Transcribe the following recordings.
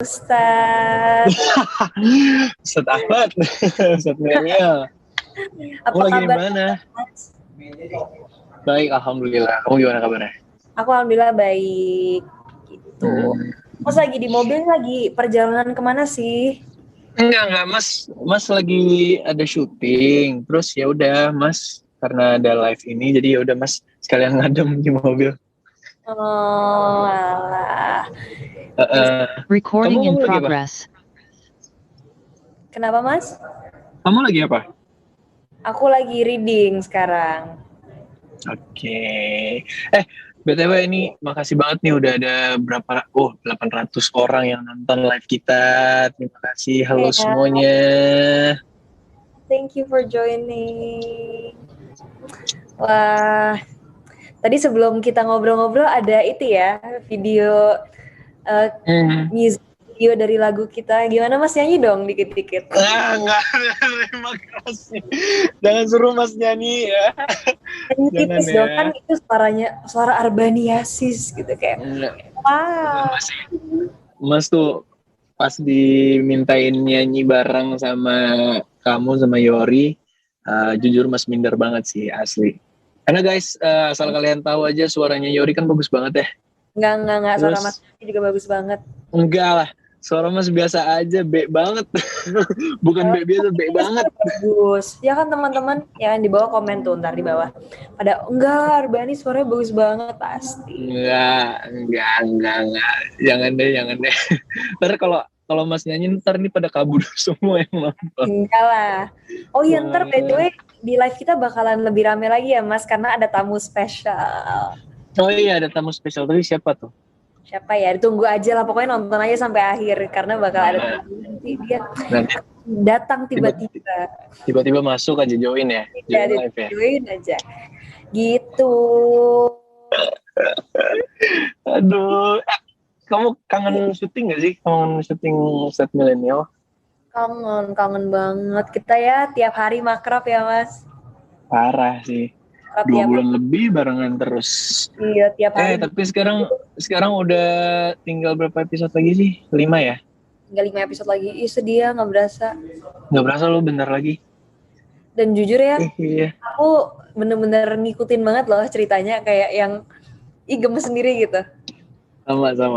Ustadz. Ustadz Ahmad, Ustadz milenial. Apa Kamu lagi di kabar? mana? Baik, alhamdulillah. Kamu gimana kabarnya? Aku alhamdulillah baik. Gitu. Mas lagi di mobil, lagi perjalanan kemana sih? Enggak, Mas lagi ada syuting. Terus ya udah, Mas karena ada live ini, jadi ya udah Mas sekalian ngadem di mobil. Oh, alah. Recording in Kamu lagi apa? progress. Kenapa Mas? Kamu lagi apa? Aku lagi reading sekarang. Oke. BTW ini makasih banget nih udah ada 800 orang yang nonton live kita. Terima kasih. Halo Ya. semuanya. Thank you for joining. Wah, tadi sebelum kita ngobrol-ngobrol ada itu ya, video music video dari lagu kita. Gimana Mas, nyanyi dong dikit-dikit. Enggak, terima kasih. Jangan suruh Mas nyanyi ya. Nyanyi Jangan tipis ya. dong, kan itu suara Arbaniasis gitu kayak. Wow. Mas tuh pas dimintain nyanyi bareng sama kamu sama Yori, jujur Mas minder banget sih asli. Karena guys, asal kalian tahu aja suaranya Yori kan bagus banget ya. Enggak, suara Terus- Mas juga bagus banget. Enggak lah, suara Mas biasa aja, B banget. Bukan B biasa, B banget. Bagus. Ya kan teman-teman, ya kan di bawah komen tuh ntar di bawah. Pada enggak, Arbani suaranya bagus banget pasti. Enggak. Jangan deh. Ntar kalau Mas nyanyi ntar nih pada kabur semua yang nonton. Enggak lah. Oh iya, ntar by the way di live kita bakalan lebih rame lagi ya Mas, karena ada tamu spesial. Oh iya, ada tamu spesial tadi siapa tuh? Siapa ya? Ditunggu aja lah, pokoknya nonton aja sampai akhir karena bakal ada tamu. Nanti dia Nanti datang tiba-tiba. tiba-tiba masuk aja join ya, Ya, join live ya. join aja. Gitu. Aduh, kamu kangen syuting gak sih? Kangen syuting set milenial? Kangen banget. Kita ya tiap hari makrab ya Mas. Parah sih. Makrab 2 tiap bulan lebih barengan terus. Iya, tiap hari. Tapi sekarang udah tinggal berapa episode lagi sih? 5 ya? Tinggal 5 episode lagi. Ih, sedih ya, nggak berasa. Nggak berasa lo bentar lagi. Dan jujur ya, Iya. aku bener-bener ngikutin banget loh ceritanya, kayak yang gemes sendiri gitu. Sama. Seru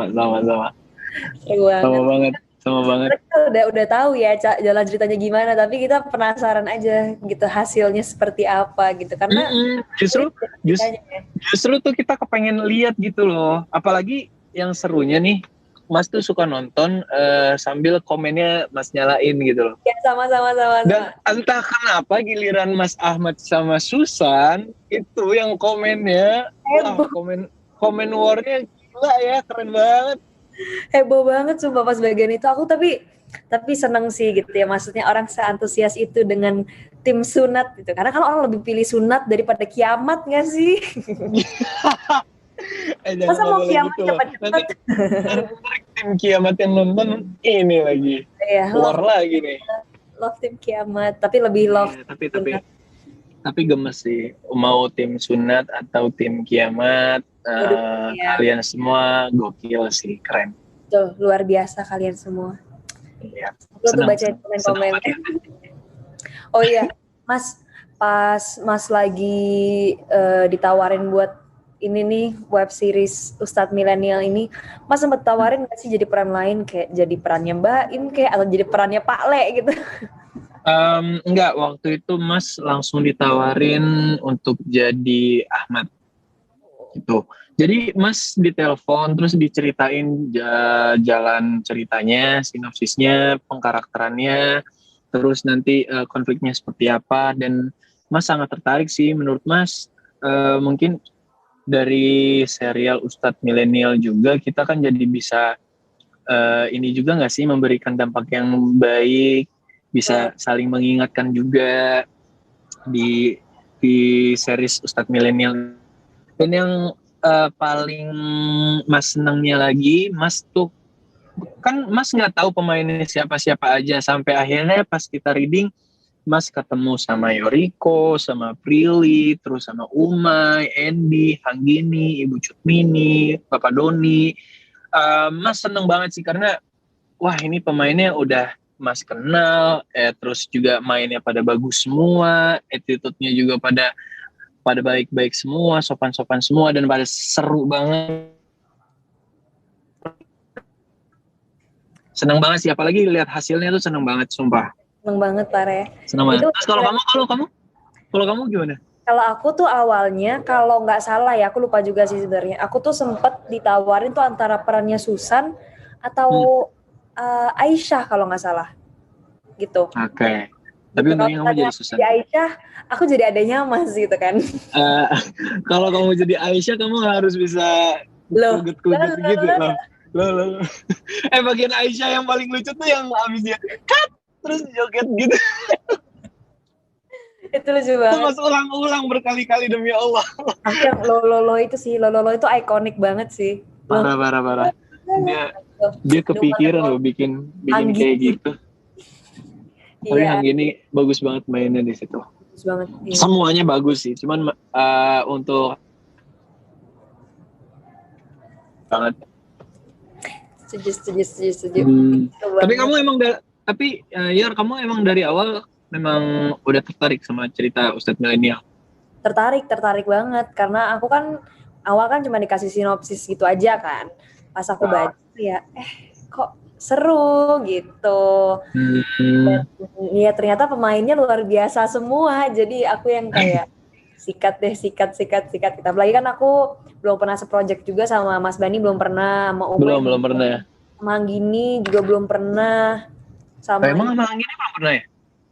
banget. Sama banget. Kita udah tahu ya jalan ceritanya gimana, tapi kita penasaran aja gitu hasilnya seperti apa gitu. Karena Justru tuh kita kepengen lihat gitu loh. Apalagi yang serunya nih, Mas tuh suka nonton sambil komennya Mas nyalain gitu loh. ya sama. Dan entah kenapa giliran Mas Ahmad sama Susan itu yang komennya, komen warnya gila ya, keren banget. Heboh banget sumpah pas bagian itu. Aku tapi seneng sih gitu ya, maksudnya orang seantusias itu dengan tim sunat gitu. Karena kan orang lebih pilih sunat daripada kiamat gak sih? Masa mau kiamat cepat-cepat? Nanti tim kiamat yang nonton ini lagi. Ya, Keluar lagi nih. Love tim kiamat, tapi lebih love. Tapi gemes sih, mau tim sunat atau tim kiamat, kalian semua gokil sih, keren. Tuh, luar biasa kalian semua. Iya. Aku tuh bacain komen-komen. Oh iya, Mas, pas Mas lagi ditawarin buat ini nih web series Ustadz Milenial ini, Mas sempat tawarin nggak sih jadi peran lain, kayak jadi perannya Mbak Im kayak, atau jadi perannya Pak Le gitu? Enggak, waktu itu Mas langsung ditawarin untuk jadi Ahmad gitu. Jadi Mas ditelepon terus diceritain jalan ceritanya, sinopsisnya, pengkarakterannya, terus nanti konfliknya seperti apa, dan Mas sangat tertarik sih. Menurut Mas mungkin dari serial Ustadz Milenial juga kita kan jadi bisa ini juga nggak sih, memberikan dampak yang baik, bisa saling mengingatkan juga di series Ustadz Milenial. Dan yang paling Mas senangnya lagi, Mas tuh kan Mas nggak tahu pemainnya siapa-siapa aja, sampai akhirnya pas kita reading Mas ketemu sama Yoriko, sama Prilly, terus sama Umay, Andy, Hanggini, Ibu Cutmini, Bapak Doni. Mas seneng banget sih karena wah ini pemainnya udah Mas kenal, terus juga mainnya pada bagus semua, attitude-nya juga pada baik-baik semua, sopan-sopan semua, dan pada seru banget. Seneng banget sih, apalagi lihat hasilnya tuh seneng banget, sumpah. Seneng banget Pare. Seneng banget. Itu Terus kalau kamu gimana? kalau aku tuh awalnya, kalau nggak salah ya, aku lupa juga sih sebenarnya. Aku tuh sempet ditawarin tuh antara perannya Susan atau Aisyah kalau nggak salah, gitu. Oke. Tapi Gitu. untungnya kamu jadi Kalau Susan. jadi Aisyah, aku jadi adanya Mas gitu kan. Kalau kamu jadi Aisyah, kamu harus bisa Loh, kudet-kudet gitu loh. Loh. Bagian Aisyah yang paling lucu tuh yang abis dia cut terus joget gitu. Itu lucu banget. Mas ulang-ulang berkali-kali demi Allah. Aku yang lo itu sih, lo itu ikonik banget sih. Parah. Dia kepikiran loh bikin kayak gitu. Tapi Iya. Anggini bagus banget mainnya di situ. Bagus banget. Iya. Semuanya bagus sih, cuman untuk banget. Setuju. Tapi kamu emang Yar, kamu emang dari awal memang udah tertarik sama cerita Ustadz Milenial? Tertarik banget karena aku kan awal kan cuma dikasih sinopsis gitu aja kan. Pas aku baca ya kok seru gitu. Dan ya ternyata pemainnya luar biasa semua. Jadi aku yang kayak sikat. Apalagi kan aku belum pernah seproject juga sama Mas Bani, belum pernah, sama Umay Belum pernah ya? sama Anggini juga belum pernah. Emang sama Anggini belum pernah ya?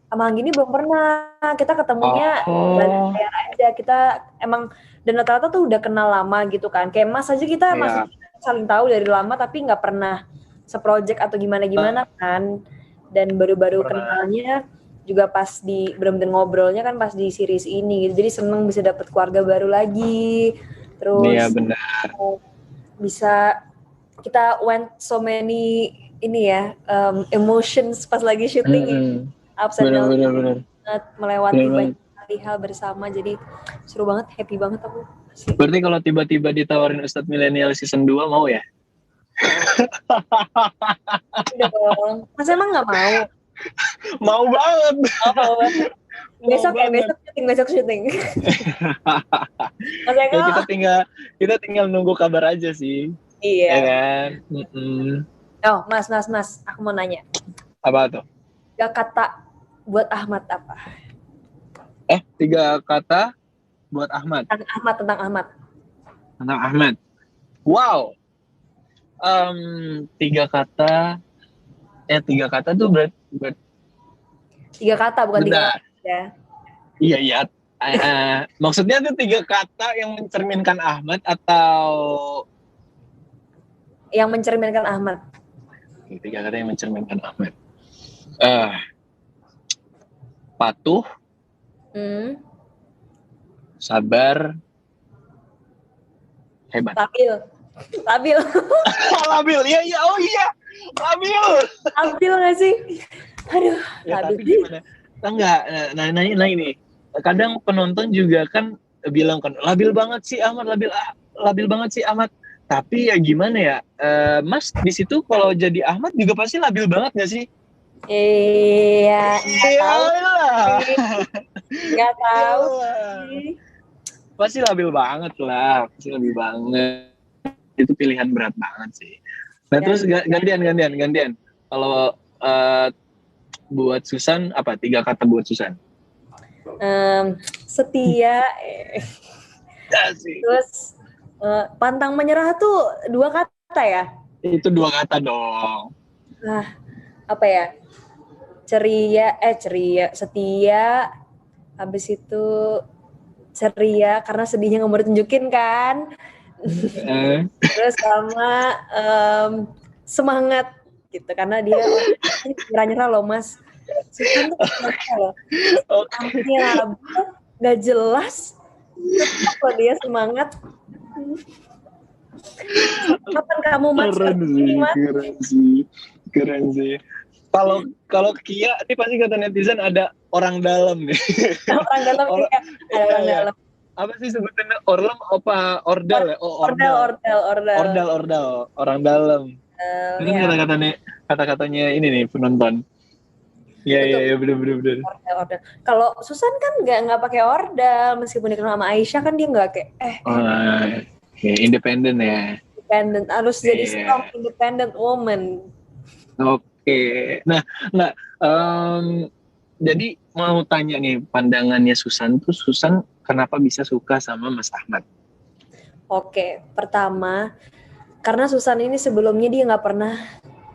Sama Anggini belum pernah. Kita ketemunya layar aja. Kita emang dan rata-rata tuh udah kenal lama gitu kan. Kayak Mas aja kita masih saling tahu dari lama tapi nggak pernah seproject atau gimana kan. Dan baru-baru kenalnya juga pas di bener-bener ngobrolnya kan pas di series ini gitu. Jadi seneng bisa dapet keluarga baru lagi. Terus iya benar. Bisa kita went so many ini ya emotions pas lagi syuting ups and downs, benar. melewati banyak hal bersama, jadi seru banget, happy banget aku. Berarti kalau tiba-tiba ditawarin Ustadz Milenial season 2 mau ya? Udah dong, Mas emang nggak mau? Mau banget. Besok syuting. Mas Eko, kita tinggal nunggu kabar aja sih. Iya. Ya kan? Oh, Mas, aku mau nanya. Apa tuh? 3 kata buat Ahmad apa? 3 kata buat Ahmad. Tentang Ahmad. Wow. 3 kata. 3 kata tuh berarti 3 kata bukan 3 kata ya. Iya. Maksudnya tuh 3 kata yang mencerminkan Ahmad atau yang mencerminkan Ahmad? 3 kata yang mencerminkan Ahmad. Patuh, sabar, hebat. Labil. Labil, iya. Oh iya, labil. Labil nggak sih? Aduh, ya, labil. Tapi gimana? Enggak, nah ini. Kadang penonton juga kan bilang kan, labil banget sih Ahmad. Tapi ya gimana ya, Mas di situ kalau jadi Ahmad juga pasti labil banget nggak sih? Iya, nggak tahu. Pasti labil banget lah, pasti labil banget. Itu pilihan berat banget sih. Nah terus gantian. Kalau buat Susan apa? 3 kata buat Susan? Setia. Terus pantang menyerah tuh 2 kata ya? Itu 2 kata dong. Apa ya? Ceria, setia. Habis itu ceria karena sedihnya nggak mau ditunjukin kan. Terus sama semangat gitu karena dia nyerah loh Mas. Susan tuh loh. Tampilnya nggak jelas, tetap loh dia semangat. Kapan kamu Mas? Keren sih. Kalau Kia ini pasti kata netizen ada orang dalam nih. Orang dalam ada orang dalam. Apa sih sebutannya? Orlem apa ordal ya? Ordal. Orang dalam. Itu kata-kata kata-katanya ini nih penonton. Iya, bener. Ordal. Kalau Susan kan nggak pakai ordal, meskipun dikenal sama Aisyah kan dia nggak kayak independen ya. Independent, harus jadi strong independent woman. Oke. Nah, jadi mau tanya nih pandangannya Susan tuh, Susan kenapa bisa suka sama Mas Ahmad? Oke, pertama karena Susan ini sebelumnya dia nggak pernah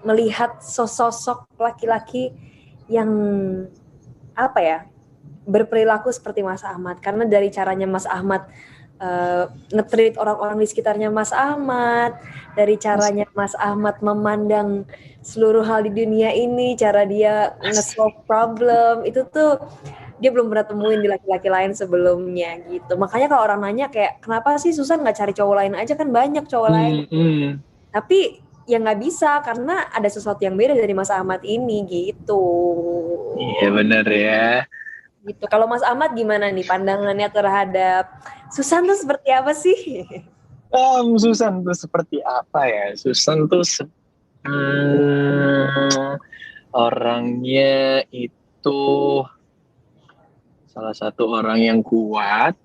melihat sosok laki-laki yang berperilaku seperti Mas Ahmad. Karena dari caranya Mas Ahmad nge-treat orang-orang di sekitarnya Mas Ahmad, dari caranya Mas Ahmad memandang seluruh hal di dunia ini, cara dia nge-solve problem, itu tuh dia belum pernah temuin di laki-laki lain sebelumnya gitu. Makanya kalau orang nanya kayak kenapa sih Susan nggak cari cowok lain aja, kan banyak cowok lain. Tapi ya nggak bisa karena ada sesuatu yang beda dari Mas Ahmad ini gitu. Iya benar ya. Gitu. Kalau Mas Ahmad gimana nih pandangannya terhadap Susan tuh seperti apa sih? Susan tuh seperti apa ya? Susan tuh orangnya itu salah satu orang yang kuat,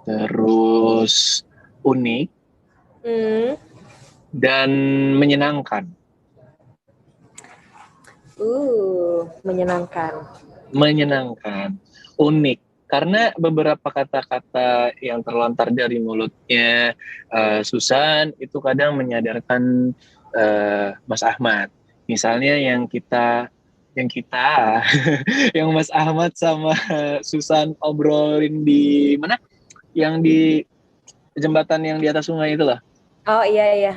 terus unik, dan menyenangkan. Menyenangkan, unik. Karena beberapa kata-kata yang terlontar dari mulutnya Susan itu kadang menyadarkan Mas Ahmad. Misalnya yang yang Mas Ahmad sama Susan obrolin di mana? Yang di jembatan yang di atas sungai itu loh. Oh iya.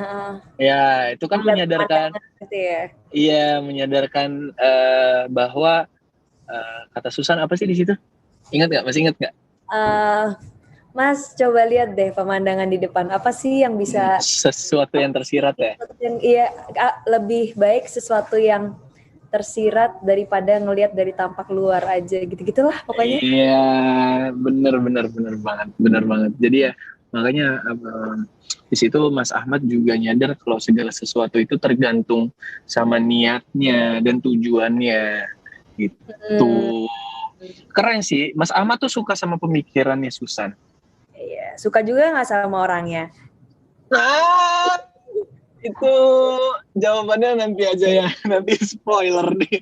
Ya, itu kan menyadarkan. Gitu ya. Iya, menyadarkan bahwa kata Susan apa sih di situ? Ingat nggak? Masih ingat nggak? Mas coba lihat deh pemandangan di depan. Apa sih yang bisa sesuatu yang tersirat ya? Iya, lebih baik sesuatu yang tersirat daripada ngelihat dari tampak luar aja gitu-gitulah pokoknya. Iya, bener banget. Jadi ya makanya di situ Mas Ahmad juga nyadar kalau segala sesuatu itu tergantung sama niatnya dan tujuannya gitu. Keren sih, Mas Ahmad tuh suka sama pemikirannya Susan. Iya, suka juga nggak sama orangnya? Nah, itu jawabannya nanti aja ya, nanti spoiler nih.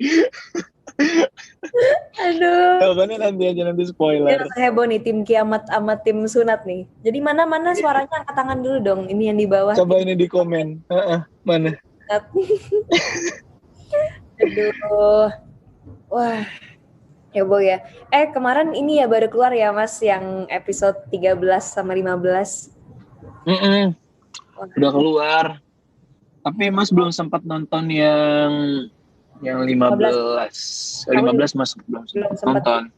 Aduh. Jawabannya nanti spoiler. Ini heboh nih tim kiamat sama tim sunat nih. Jadi mana suaranya angkat tangan dulu dong. Ini yang di bawah. Coba ini di komen. Mana? Aduh. Wah. Heboh ya. Kemarin ini ya baru keluar ya Mas yang episode 13 sama 15. Udah keluar. Tapi Mas belum sempat nonton yang 15. 15 Mas belum sempat nonton.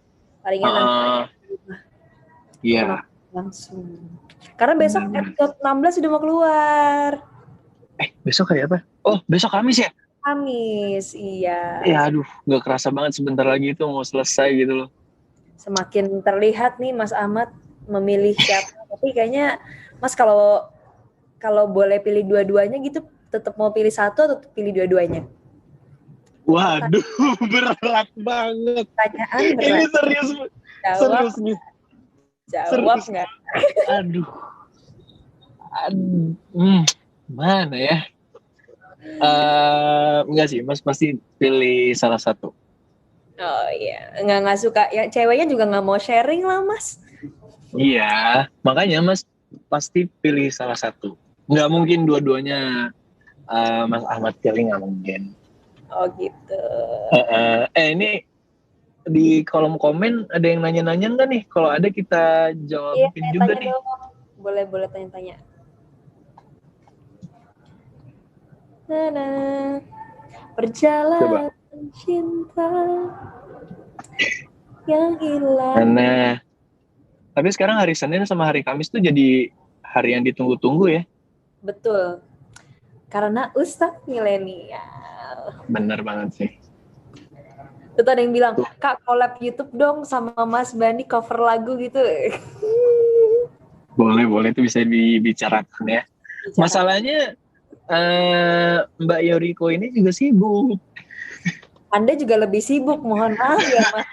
Palingan Iya. Langsung. Karena besok episode 16 sudah mau keluar. Besok hari apa? Oh, besok Kamis ya? Kamis, iya. Ya aduh, gak kerasa banget sebentar lagi itu mau selesai gitu loh. Semakin terlihat nih Mas Ahmad memilih siapa. Tapi kayaknya Mas kalau boleh pilih dua-duanya gitu, tetap mau pilih satu atau pilih dua-duanya? Waduh, berat banget. Pertanyaan berat. Ini serius nih. Jawab nggak? Aduh. Mana ya? Enggak sih, Mas pasti pilih salah satu. Oh iya, nggak suka. Ya ceweknya juga nggak mau sharing lah Mas. Iya, makanya Mas pasti pilih salah satu. Nggak mungkin dua-duanya Mas Ahmad pilih, nggak mungkin. Oh gitu. Ini di kolom komen ada yang nanya-nanya nggak nih? Kalau ada kita jawabin juga nih. Dong. Boleh tanya-tanya. Perjalanan cinta yang hilang. Nah, tapi sekarang hari Senin sama hari Kamis tuh jadi hari yang ditunggu-tunggu ya. Betul. Karena Ustadz milenial. Bener banget sih. Betul, ada yang bilang, Kak collab YouTube dong sama Mas Bani cover lagu gitu. Boleh itu bisa dibicarakan ya. Masalahnya Mbak Yoriko ini juga sibuk. Anda juga lebih sibuk, mohon maaf ya Mas.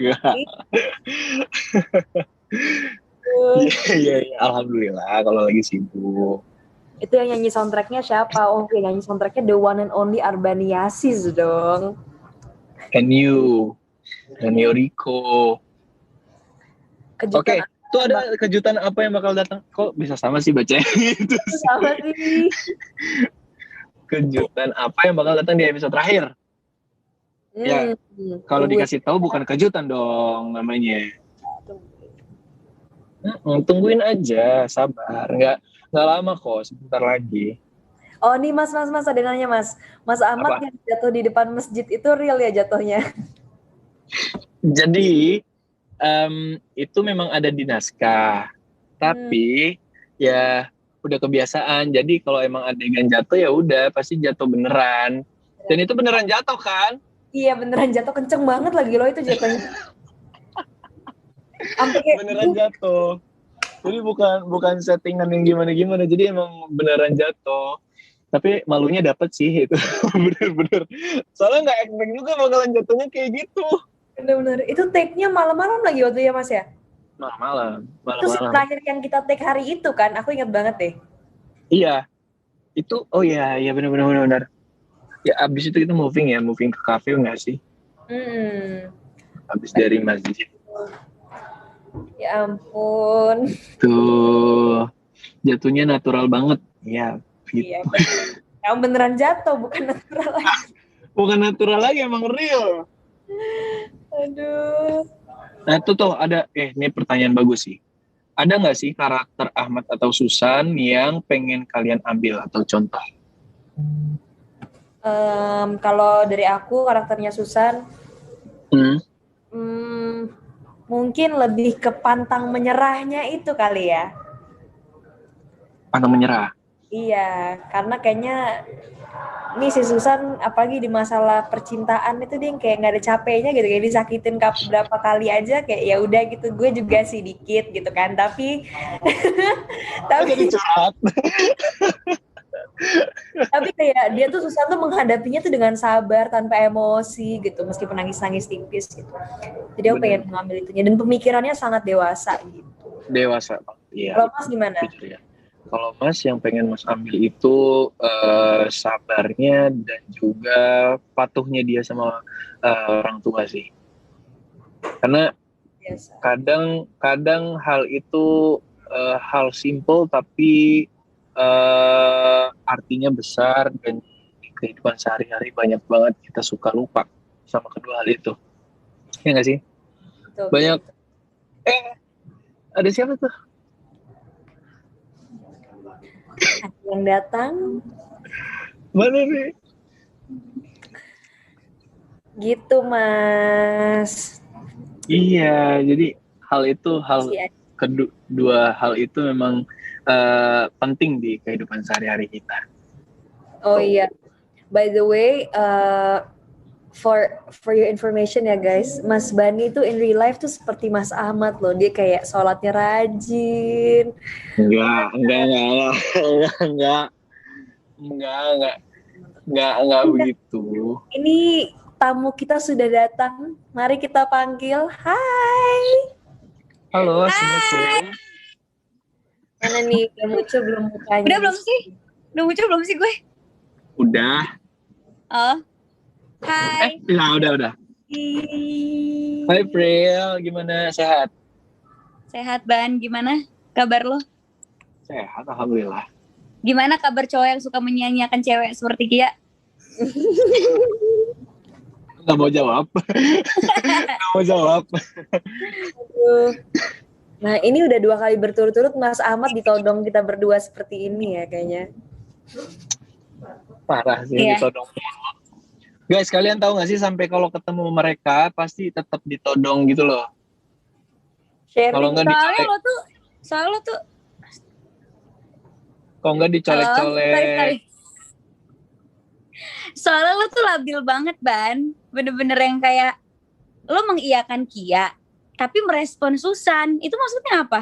Iya, alhamdulillah kalau lagi sibuk. Itu yang nyanyi soundtracknya siapa? Oh, yang nyanyi soundtracknya the one and only Arbaniasis dong. And you, dan Yoriko. Oke, tuh ada kejutan apa yang bakal datang? Kok bisa sama sih baca itu? Sama sih. Kejutan apa yang bakal datang di episode terakhir? Ya, kalau dikasih tahu bukan kejutan dong namanya. Tungguin aja, sabar. Nggak lama kok, sebentar lagi. Oh nih Mas ada nanya Mas Ahmad yang jatuh di depan masjid itu real ya jatuhnya? Jadi itu memang ada di naskah, tapi ya udah kebiasaan. Jadi kalau emang adegan jatuh ya udah pasti jatuh beneran. Dan itu beneran jatuh kan? Iya beneran jatuh, kenceng banget lagi loh itu jatuhnya. Beneran jatuh. Jadi bukan settingan yang gimana. Jadi emang beneran jatuh. Tapi malunya dapet sih itu. Bener-bener. Soalnya nggak expect juga bakalan jatuhnya kayak gitu. Bener-bener. Itu take-nya malam-malam lagi waktu ya Mas ya? Malam. Itu terakhir yang kita take hari itu kan? Aku ingat banget deh. Iya. Itu, oh iya bener-bener. Ya abis itu kita moving ke cafe nggak sih? Abis dari masjid. Ya ampun. Tuh, jatuhnya natural banget. Ya, gitu. Iya, yang beneran jatuh, bukan natural lagi. Bukan natural lagi, emang real. Aduh. Nah itu tuh ada, ini pertanyaan bagus sih. Ada nggak sih karakter Ahmad atau Susan yang pengen kalian ambil atau contoh? Kalau dari aku karakternya Susan, mungkin lebih ke pantang menyerahnya itu kali ya. Pantang menyerah? Iya, karena kayaknya ini si Susan apalagi di masalah percintaan itu dia kayak nggak ada capeknya gitu, kayak disakitin berapa kali aja kayak ya udah gitu, gue juga sih dikit gitu kan, tapi jadi curhat. Tapi kayak dia tuh Susan tuh menghadapinya tuh dengan sabar tanpa emosi gitu, meskipun nangis-nangis tipis gitu. Jadi aku pengen mengambil itunya dan pemikirannya sangat dewasa gitu. Dewasa, iya. Kalau Mas gimana? Kalau Mas yang pengen Mas ambil itu sabarnya dan juga patuhnya dia sama orang tua sih. Karena kadang hal itu hal simple tapi artinya besar, dan di kehidupan sehari-hari banyak banget kita suka lupa sama kedua hal itu. Ya nggak sih? Betul, banyak. Ada siapa tuh? Ada yang datang. Mana nih? Gitu Mas. Iya, jadi kedua hal itu memang penting di kehidupan sehari-hari kita. Oh iya, by the way, for your information ya guys, Mas Bani itu in real life tuh seperti Mas Ahmad loh, dia kayak sholatnya rajin. Enggak begitu. Ini tamu kita sudah datang, mari kita panggil. Hai. Halo, assalamualaikum. Mana nih, udah muncul belum mukanya? Udah belum sih? Udah muncul belum sih gue? Udah. Oh. Hai. Udah. Hai Pril, gimana? Sehat? Sehat Ban, gimana kabar lo? Sehat, alhamdulillah. Gimana kabar cowok yang suka menyanyiakan cewek seperti Kia? Nggak mau jawab. Nah ini udah 2 kali berturut-turut Mas Ahmad ditodong kita berdua seperti ini ya kayaknya. Parah sih ditodong. Guys, kalian tahu nggak sih sampai kalau ketemu mereka pasti tetap ditodong gitu loh. Kalau nggak dicolek. Soalnya lo tuh. Kalau nggak dicolek-colek. Soalnya lo tuh labil banget Ban. Bener-bener yang kayak lo mengiyakan Kia tapi merespon Susan. Itu maksudnya apa?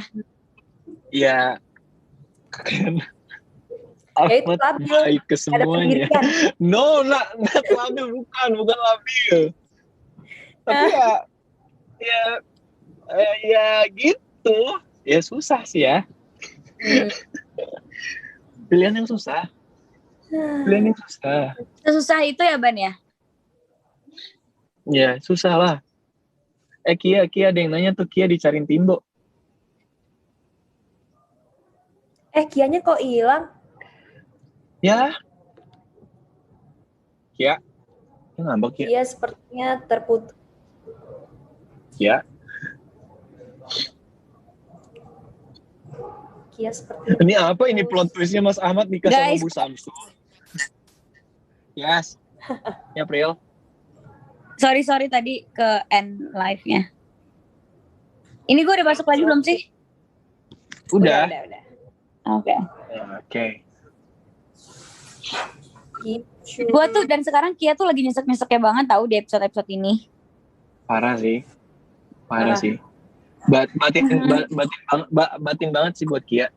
Iya. Ya itu Ahmad labil. baik ke Ada semuanya. pendirian. No, not labil, bukan labil. Tapi ya gitu. Ya susah sih ya. Hmm. Pilihan yang susah. Sesusah itu ya Ban ya? Ya susah lah. Kia ada yang nanya tuh, Kia dicariin Timbo. Kianya kok hilang? Ya. Kia ngambek Kia. Kia sepertinya terputus. Kia Seperti ini apa ini plot twistnya Mas Ahmad nikah sama Guys. Bu Samsu? Yes. Ya April. Sorry tadi ke end live-nya. Ini gue udah masuk lagi belum sih? Udah. Oke. Oke. Gue tuh dan sekarang Kia tuh lagi nyesek-nyeseknya banget tahu di episode ini. Parah sih. Batin banget sih buat Kia.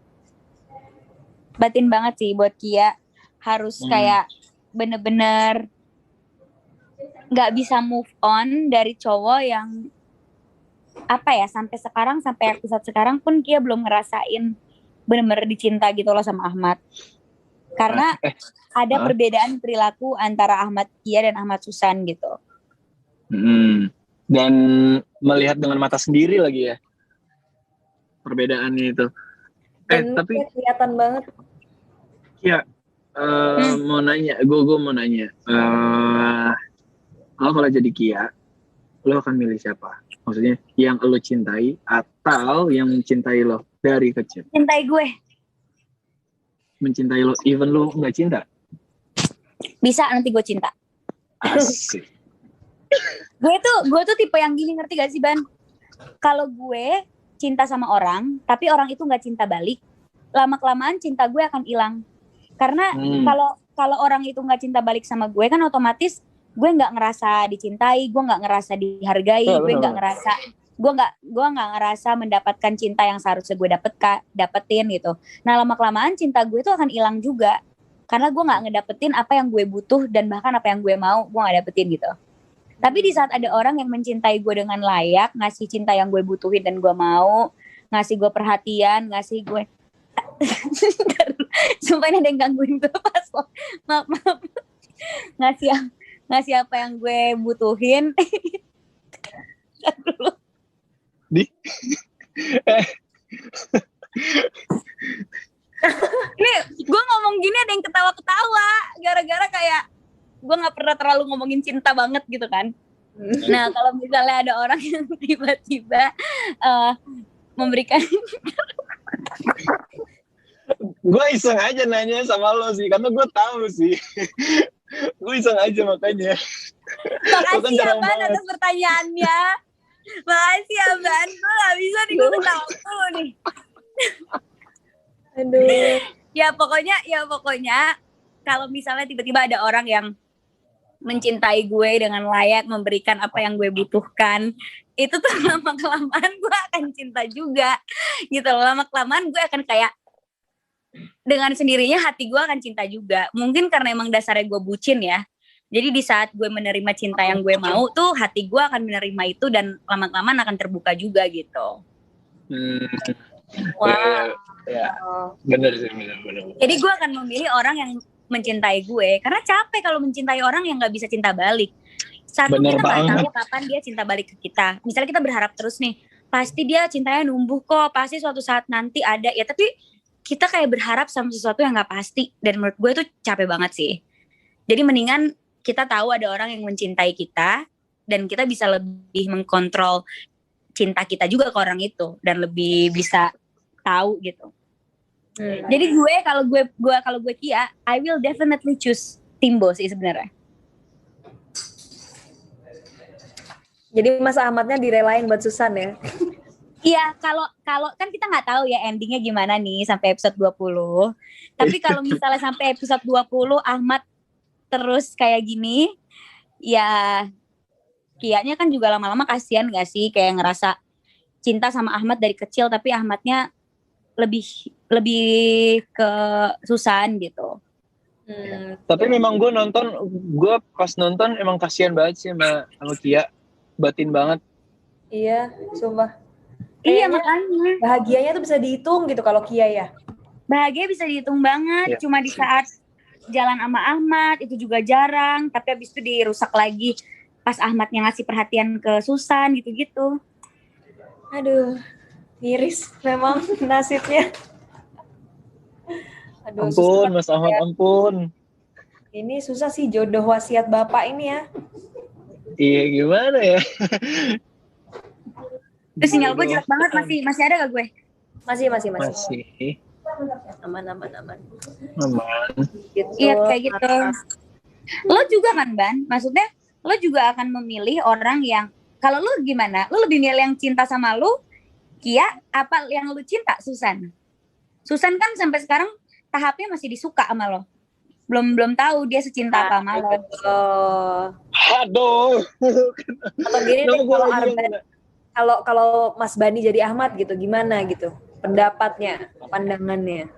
Batin banget sih buat Kia. Harus kayak bener-bener nggak bisa move on dari cowok yang apa ya, sampai episode sekarang pun Kia belum ngerasain bener-bener dicinta gitu loh sama Ahmad. Karena ada perbedaan perilaku antara Ahmad Kia dan Ahmad Susan gitu. Dan melihat dengan mata sendiri lagi ya perbedaannya itu. Tapi kelihatan banget. Kia, mau nanya, gue mau nanya. Lo kalau jadi Kia, lo akan milih siapa? Maksudnya yang lo cintai atau yang mencintai lo dari kecil? Cintai gue. Mencintai lo, even lo nggak cinta? Bisa nanti gue cinta. Asik. Gue tuh tipe yang gini, ngerti gak sih Ban? Kalau gue cinta sama orang, tapi orang itu nggak cinta balik, lama-kelamaan cinta gue akan hilang. Karena kalau orang itu nggak cinta balik sama gue kan otomatis gue nggak ngerasa dicintai, gue nggak ngerasa dihargai, gue nggak ngerasa mendapatkan cinta yang seharusnya gue dapetin gitu. Nah lama-kelamaan cinta gue itu akan hilang juga, karena gue nggak ngedapetin apa yang gue butuh dan bahkan apa yang gue mau gue nggak dapetin gitu. Tapi di saat ada orang yang mencintai gue dengan layak, ngasih cinta yang gue butuhin dan gue mau, ngasih gue perhatian, ngasih gue sumpah ini ada yang gangguin gue pas lo. Maaf. Ngasih apa yang gue butuhin. Ini gue ngomong gini ada yang ketawa-ketawa gara-gara kayak gue nggak pernah terlalu ngomongin cinta banget gitu kan. Nah kalau misalnya ada orang yang tiba-tiba memberikan gue iseng aja nanya sama lo sih, karena gue tahu sih. Gue iseng aja makanya. Makasih ya Ban atas pertanyaannya. Makasih ya Ban. Gue gak bisa nih, gue ketawa dulu nih. Aduh. Ya pokoknya kalau misalnya tiba-tiba ada orang yang mencintai gue dengan layak, memberikan apa yang gue butuhkan, itu tuh lama-kelamaan gue akan cinta juga gitu. Lama-kelamaan gue akan kayak dengan sendirinya hati gue akan cinta juga. Mungkin karena emang dasarnya gue bucin ya. Jadi di saat gue menerima cinta yang gue mau tuh hati gue akan menerima itu dan lama-kelamaan akan terbuka juga gitu. Wow. Ya, benar sih, benar. Jadi gue akan memilih orang yang mencintai gue karena capek kalau mencintai orang yang nggak bisa cinta balik. Satu, bener kita nggak banget. tahu kapan dia cinta balik ke kita. Misalnya kita berharap terus nih, pasti dia cintanya numbuh kok, pasti suatu saat nanti ada ya. Tapi kita kayak berharap sama sesuatu yang nggak pasti dan menurut gue itu capek banget sih. Jadi mendingan kita tahu ada orang yang mencintai kita dan kita bisa lebih mengkontrol cinta kita juga ke orang itu dan lebih bisa tahu gitu. Jadi kalau gue Kia, I will definitely choose Timbo sih sebenarnya. Jadi Mas Ahmadnya direlain buat Susan ya? Iya, kalau kan kita nggak tahu ya endingnya gimana nih sampai episode 20. Tapi kalau misalnya sampai episode 20 Ahmad terus kayak gini, ya Kianya kan juga lama-lama kasihan nggak sih, kayak ngerasa cinta sama Ahmad dari kecil tapi Ahmadnya lebih lebih ke Susan gitu. Tapi memang gue pas nonton emang kasihan banget sih sama Kia, batin banget. Iya, sumpah. Iya Kayaknya makanya bahagianya tuh bisa dihitung gitu kalau Kia ya. bahagia bisa dihitung banget. Iya. Cuma di saat jalan sama Ahmad itu juga jarang, tapi habis itu dirusak lagi pas Ahmadnya ngasih perhatian ke Susan gitu-gitu. Aduh, miris memang nasibnya. Aduh, Ampun, susah. Mas Ahmad, ampun. Ini susah sih jodoh wasiat bapak ini ya. Iya, gimana ya? Terus sinyal gue jelek banget, masih ada gak gue? Masih. Masih Aman. aman. Gitu. Iya kayak gitu. Lo juga kan Ban, maksudnya lo juga akan memilih orang yang, kalau lo gimana? Lo lebih milih yang cinta sama lo, Kia, apa yang lo cinta Susan? Susan kan sampai sekarang tahapnya masih disuka sama lo. Belum tahu dia secinta apa sama lo. Aduh. Atau gini deh, kalau Mas Bani jadi Ahmad gitu, gimana gitu? Pendapatnya, pandangannya.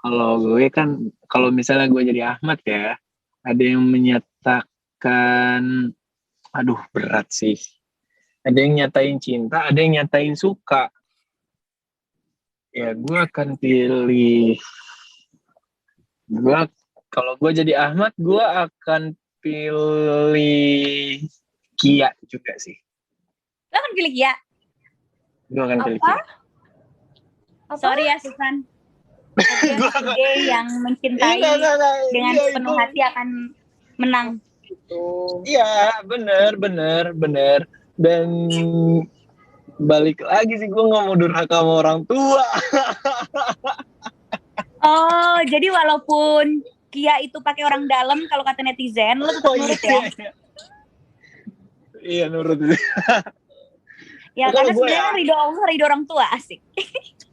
Kalau gue kan, kalau misalnya gue jadi Ahmad ya, ada yang menyatakan, aduh berat sih. Ada yang nyatain cinta, ada yang nyatain suka. Ya gue akan pilih, kalau gue jadi Ahmad, gue akan pilih Kia juga sih. Lo kan pilih Kia? Gue akan pilih Kia. Sorry ya Susan. Dia yang mencintai dengan sepenuh hati akan menang. Iya, bener. Dan balik lagi sih, gue nggak mau durhaka sama orang tua. Oh, jadi walaupun Kia itu pakai orang dalam, kalau kata netizen, lo tetap nurut ya? Iya, nurut. Ya karena sebenarnya ridho Allah, ridho orang tua, asik.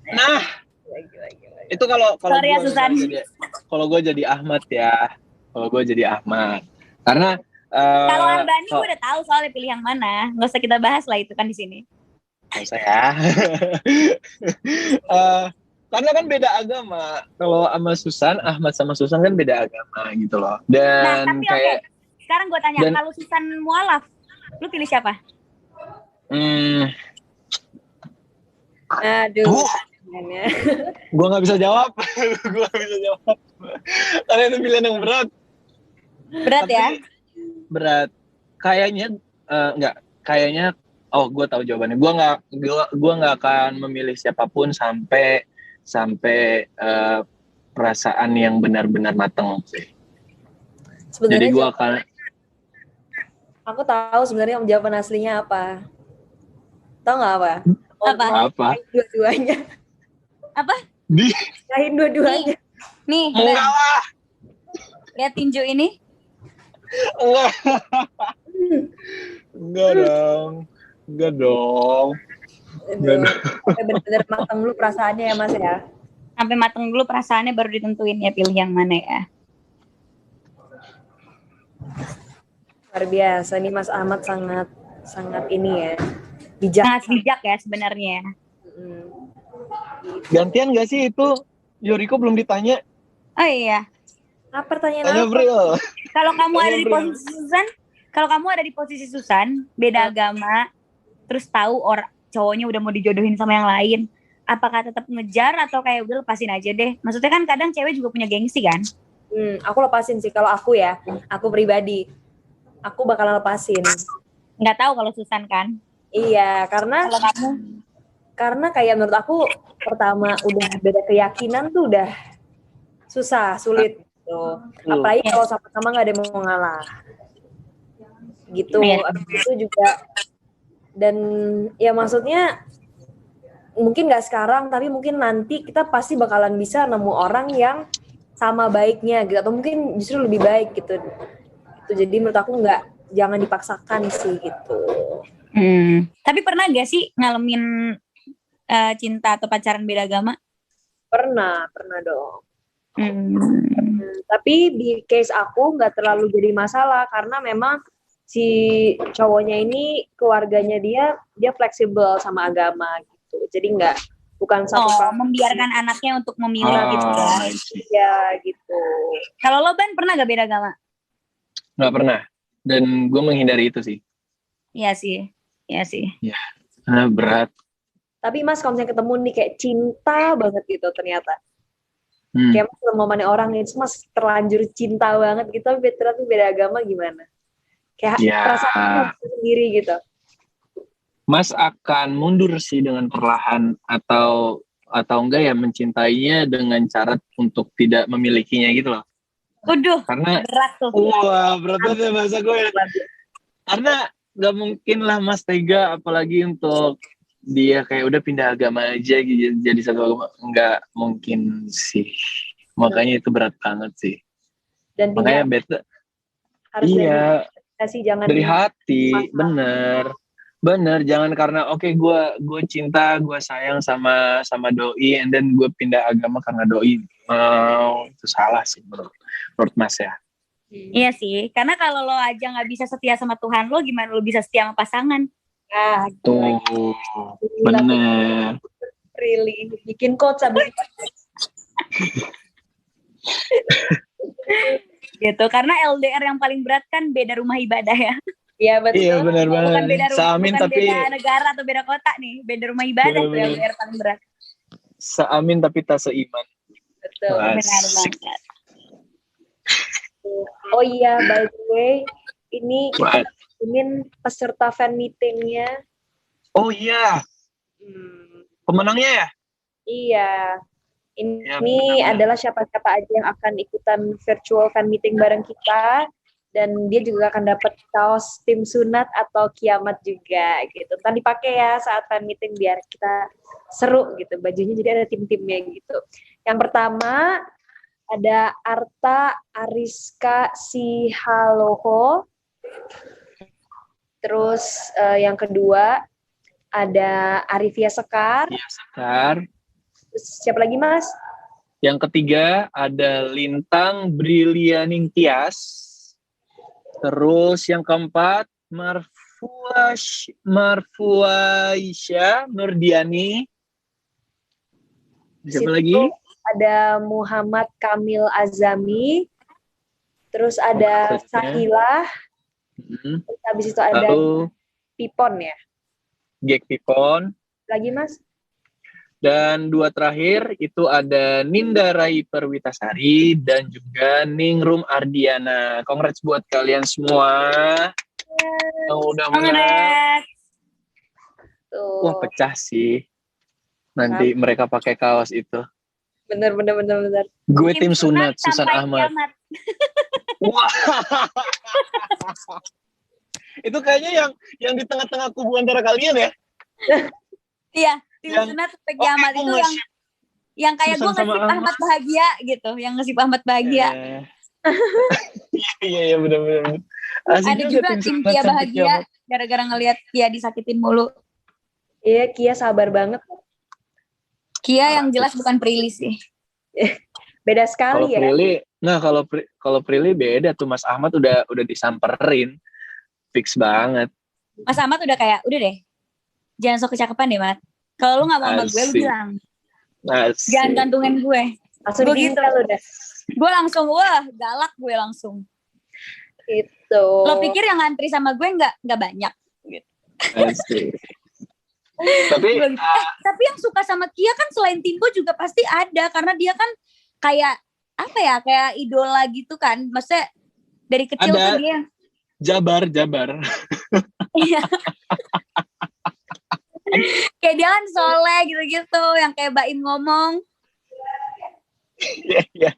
Nah, itu kalau sorry ya Susan. Kalau gue jadi Ahmad ya, karena kalau Arbani gue udah tahu soalnya pilih yang mana, nggak usah kita bahas lah itu kan di sini. Nggak usah ya. Karena kan beda agama. Kalau sama Susan, Ahmad sama Susan kan beda agama gitu loh. Dan tapi kayak sekarang gue tanya, kalau Susan mualaf, lu pilih siapa? Aduh. Gue nggak bisa jawab. Karena itu pilihan yang berat. Berat ya? Berat. Kayaknya kayaknya. Oh, gue tahu jawabannya. Gue nggak akan memilih siapapun sampai perasaan yang benar-benar matang sih. Jadi gue akan. Aku tahu sebenarnya jawaban aslinya apa. Tahu nggak apa? Apa? Dua-duanya. Apa? Nikahin dua-duanya. Nih. Enggak lah. Lihat tinju ini. Enggak dong. Bener-bener matang dulu perasaannya ya Mas ya. Sampai matang dulu perasaannya baru ditentuin ya pilih yang mana ya. Luar biasa nih Mas Ahmad sangat ini ya. Bijak. Sangat bijak ya sebenarnya. Gantian gak sih itu? Yoriko belum ditanya. Oh iya. Apa pertanyaan Tanya apa? Bril. Kalau kamu ada di posisi Susan, beda agama, terus tahu cowoknya udah mau dijodohin sama yang lain, apakah tetap ngejar atau kayak udah lepasin aja deh? Maksudnya kan kadang cewek juga punya gengsi kan? Aku lepasin sih kalau aku ya, aku pribadi, aku bakalan lepasin. Nggak tahu kalau Susan kan? Iya, karena kalau kamu, karena kayak menurut aku pertama udah beda keyakinan tuh udah sulit gitu. Apalagi kalau sama-sama nggak ada yang mau ngalah. Gitu. Itu juga dan ya maksudnya mungkin nggak sekarang tapi mungkin nanti kita pasti bakalan bisa nemu orang yang sama baiknya gitu atau mungkin justru lebih baik gitu. Jadi menurut aku jangan dipaksakan sih gitu. Tapi pernah gak sih ngalamin cinta atau pacaran beda agama? Pernah dong. Tapi di case aku nggak terlalu jadi masalah karena memang si cowoknya ini keluarganya dia fleksibel sama agama gitu. gitu. Jadi bukan satu membiarkan anaknya untuk memilih gitu ya. Ya gitu. Kalau lo Ban pernah gak beda agama? Nggak pernah. Dan gue menghindari itu sih. Iya sih. Ya, karena berat. Tapi Mas kalau misalnya ketemu nih kayak cinta banget gitu ternyata. Kayak Mas ngomongan orang nih, Mas terlanjur cinta banget gitu, tapi ternyata beda agama gimana? Kayak perasaan sendiri gitu. Mas akan mundur sih dengan perlahan atau enggak ya mencintainya dengan cara untuk tidak memilikinya gitu loh. Waduh, karena berat tuh. Wah, berat banget bahasa gue. Karena nggak mungkin lah Mas tega, apalagi untuk dia kayak udah pindah agama aja gitu, jadi satu agama. Nggak mungkin sih. Makanya itu berat banget sih. Dan makanya beta. Harus jangan dari hati, bener. Jangan karena gue cinta, gue sayang sama doi, and then gue pindah agama karena doi. Itu salah sih menurut Mas ya. Iya sih, karena kalau lo aja nggak bisa setia sama Tuhan lo, gimana lo bisa setia sama pasangan? Tuh, bener. Really, bikin quotes abis gitu, karena LDR yang paling berat kan beda rumah ibadah ya. Iya betul. Iya benar banget. Bukan beda rumah, bukan tapi beda negara atau beda kota nih, beda rumah ibadah tuh yang LDR paling berat. Seamin tapi tak seiman. Betul. Benar banget. Oh iya, by the way, ini kita ingin peserta fan meetingnya. Oh iya. Pemenangnya ya? Iya. Ini adalah siapa-siapa aja yang akan ikutan virtual fan meeting bareng kita, dan dia juga akan dapat kaos tim sunat atau kiamat juga gitu. Ntar dipakai ya saat fan meeting biar kita seru gitu. Bajunya jadi ada tim-timnya gitu. Yang pertama ada Arta Ariska Sihaloho. Terus yang kedua ada Arifia Sekar. Terus siapa lagi Mas? Yang ketiga ada Lintang Brilianing Tias. Terus yang keempat Marfuaisha Nurdiani. Siapa lagi? Ada Muhammad Kamil Azami, terus ada Sahilah, terus habis itu ada Pipon ya? Gek Pipon. Lagi Mas? Dan dua terakhir itu ada Ninda Rai Perwitasari dan juga Ningrum Ardiana. Congrats buat kalian semua. Yang udah menang. Wah pecah sih. Nanti mereka pakai kaos itu. Bener. Gue tim sunat Susan Ahmad. Wah. Itu kayaknya yang di tengah-tengah kubu antara kalian ya? Iya, tim sunat sampai kiamat itu yang kayak gue ngasih Ahmad bahagia gitu, yang ngasih Ahmad bahagia. Iya benar. Ada juga tim Kia bahagia gara-gara ngelihat Kia disakitin mulu. Iya, Kia sabar banget. Kia yang jelas bukan Prilly sih. Beda sekali ya. Kalau Prilly beda tuh, Mas Ahmad udah disamperin. Fix banget. Mas Ahmad udah kayak, udah deh. Jangan sok kecakepan deh, Mat. Kalau lu enggak mau sama gue, lu bilang. Jangan gantungin gue. Langsung gue gitu. Gue langsung, galak gue langsung. Itu. Lo pikir yang ngantri sama gue enggak banyak gitu. Tapi yang suka sama Kia kan selain Timbo juga pasti ada, karena dia kan kayak apa ya, kayak idola gitu kan, maksudnya dari kecil ada, tuh dia Jabar iya. Kayak dia kan soleh gitu-gitu, yang kayak Baim ngomong iya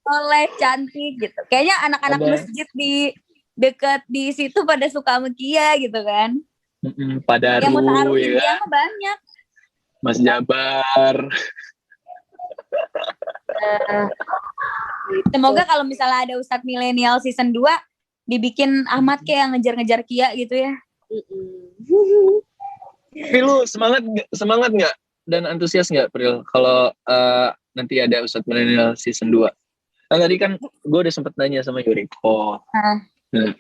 soleh, cantik gitu, kayaknya anak-anak masjid di deket di situ pada suka sama Kia gitu kan. Padaru, yang mau taruhin dia mah banyak. Mas Jabar. Semoga kalau misalnya ada Ustadz Milenial season 2 dibikin Ahmad kayak yang ngejar-ngejar Kia gitu ya. Tapi lu semangat nggak dan antusias nggak, Pril, kalau nanti ada Ustadz Milenial season 2? Nah, tadi kan gue udah sempet nanya sama Yuriko.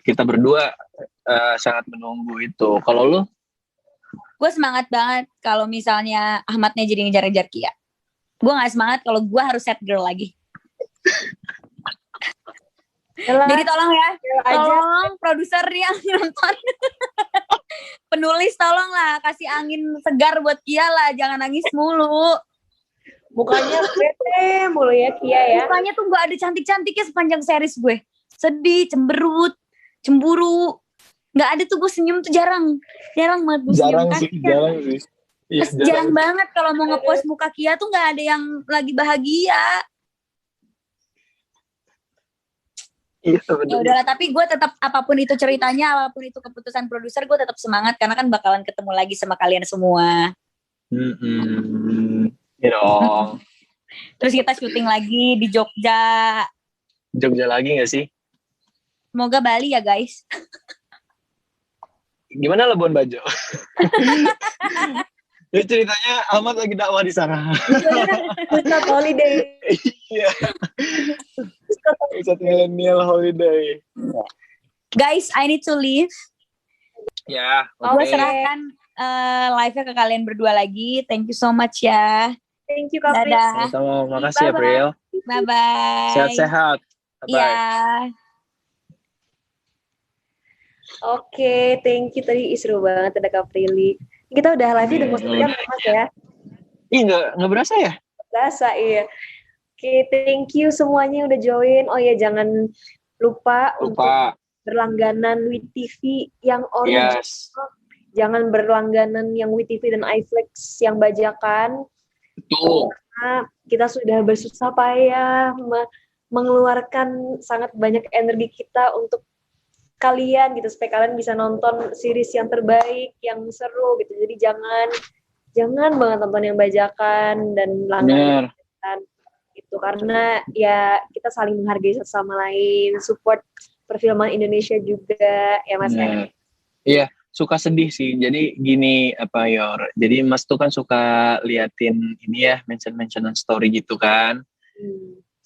Kita berdua sangat menunggu itu. Kalau lu? Gue semangat banget kalau misalnya Ahmadnya jadi ngejar-ngejar Kia. Gue gak semangat kalau gue harus set girl lagi. Jadi tolong ya, tolong produser yang nonton. Penulis tolong lah, kasih angin segar buat Kia lah, jangan nangis mulu. Mukanya bete mulu ya Kia ya. Mukanya tuh gak ada cantik-cantiknya sepanjang series gue. Sedih, cemberut, cemburu. Gak ada tuh gue senyum tuh jarang banget gue senyum. Jarang sih. Iya, jarang banget kalau mau ngepost muka Kia tuh gak ada yang lagi bahagia. Iya, ya udahlah, tapi gue tetap apapun itu ceritanya, apapun itu keputusan produser, gue tetap semangat karena kan bakalan ketemu lagi sama kalian semua. Ya dong. Terus kita syuting lagi di Jogja. Jogja lagi nggak sih? Semoga Bali ya guys. Gimana Labuan Bajo? Ya ceritanya Ahmad lagi dakwah di sana. Pusat holiday. Iya. Pusat millennial holiday. Guys, I need to leave. Ya, Gue serahkan live-nya ke kalian berdua lagi. Thank you so much ya. Thank you Kak Pris. Dadah. Sama-sama, makasih April. Bye-bye. Sehat-sehat. Bye. Iya. Oke, thank you tadi seru banget ada Kak Prilly. Kita udah live udah mau setengah Mas ya. Ih, nggak berasa ya? Berasa iya. Oke, thank you semuanya udah join. Oh ya, jangan lupa untuk berlangganan WeTV yang original. Yes. Jangan berlangganan yang WeTV dan iFlix yang bajakan. Betul. Karena kita sudah bersusah payah mengeluarkan sangat banyak energi kita untuk kalian gitu, supaya kalian bisa nonton series yang terbaik, yang seru gitu. Jadi jangan banget nonton yang bajakan dan langganan itu, karena ya kita saling menghargai satu sama lain, support perfilman Indonesia juga ya Mas. Iya, suka sedih sih. Jadi gini Yor. Jadi Mas tuh kan suka liatin ini ya, mention story gitu kan.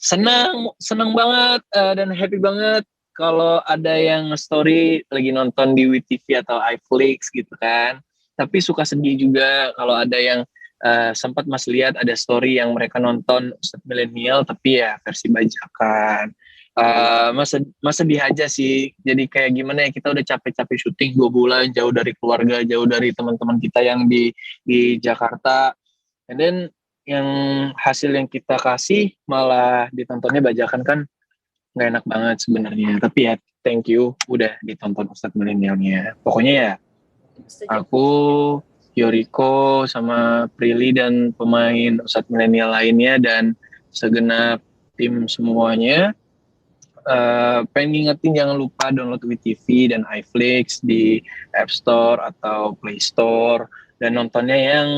Senang banget dan happy banget kalau ada yang story lagi nonton di WeTV atau iFlix gitu kan. Tapi suka sedih juga kalau ada yang sempat Mas lihat ada story yang mereka nonton Ustadz Millennial tapi ya versi bajakan. Mas sedih aja sih. Jadi kayak gimana ya, kita udah capek-capek syuting 2 bulan jauh dari keluarga, jauh dari teman-teman kita yang di Jakarta. And then yang hasil yang kita kasih malah ditontonnya bajakan kan nggak enak banget sebenarnya. Tapi ya thank you udah ditonton Ustadz Millennialnya. Pokoknya ya aku, Yoriko sama Prilly dan pemain Ustadz Millennial lainnya dan segenap tim semuanya pengen ngingetin jangan lupa download WeTV dan iFlix di App Store atau Play Store dan nontonnya yang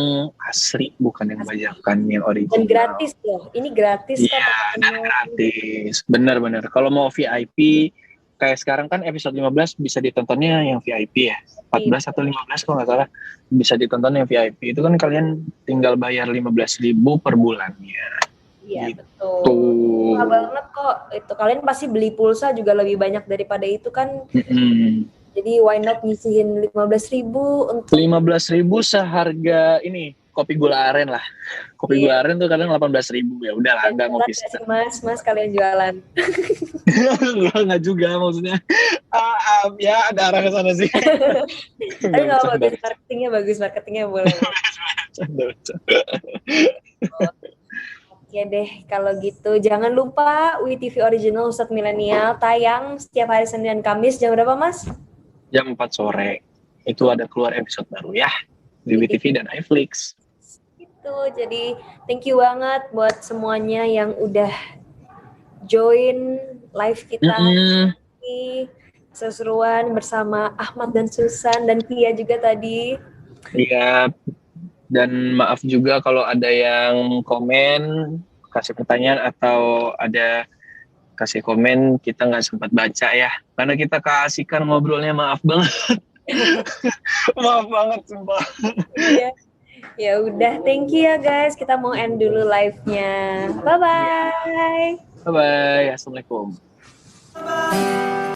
asli bukan yang bajakan, yang original. Dan gratis loh, ini gratis kan? Iya, dan gratis. Benar-benar. Kalau mau VIP, kayak sekarang kan episode 15 bisa ditontonnya yang VIP ya. 14 atau 15 kalau nggak salah bisa ditonton yang VIP. Itu kan kalian tinggal bayar 15.000 per bulannya. Iya, betul. Murah banget kok. Itu kalian pasti beli pulsa juga lebih banyak daripada itu kan. Jadi why not ngisihin 15.000 untuk 15.000 seharga ini kopi gula aren lah. Kopi gula aren tuh kadang 18.000 ya. Udah lah, enggak ngopi. Mas kalian jualan. Enggak juga maksudnya. Ya ada arah ke sana sih. Tapi enggak bagus marketingnya boleh. Oke deh, kalau gitu jangan lupa WeTV Original Ustadz Millennial tayang setiap hari Senin dan Kamis jam berapa Mas? Jam 4 sore. Itu ada keluar episode baru ya di WeTV dan iFlix. Itu jadi thank you banget buat semuanya yang udah join live kita ini seru-seruan bersama Ahmad dan Susan dan Kia juga tadi. Iya. Dan maaf juga kalau ada yang komen, kasih pertanyaan atau ada kasih komen kita nggak sempat baca ya. Karena kita keasikan ngobrolnya, maaf banget. Maaf banget sumpah. Iya. Ya udah, thank you ya guys. Kita mau end dulu live-nya. Bye-bye. Bye-bye. Assalamualaikum.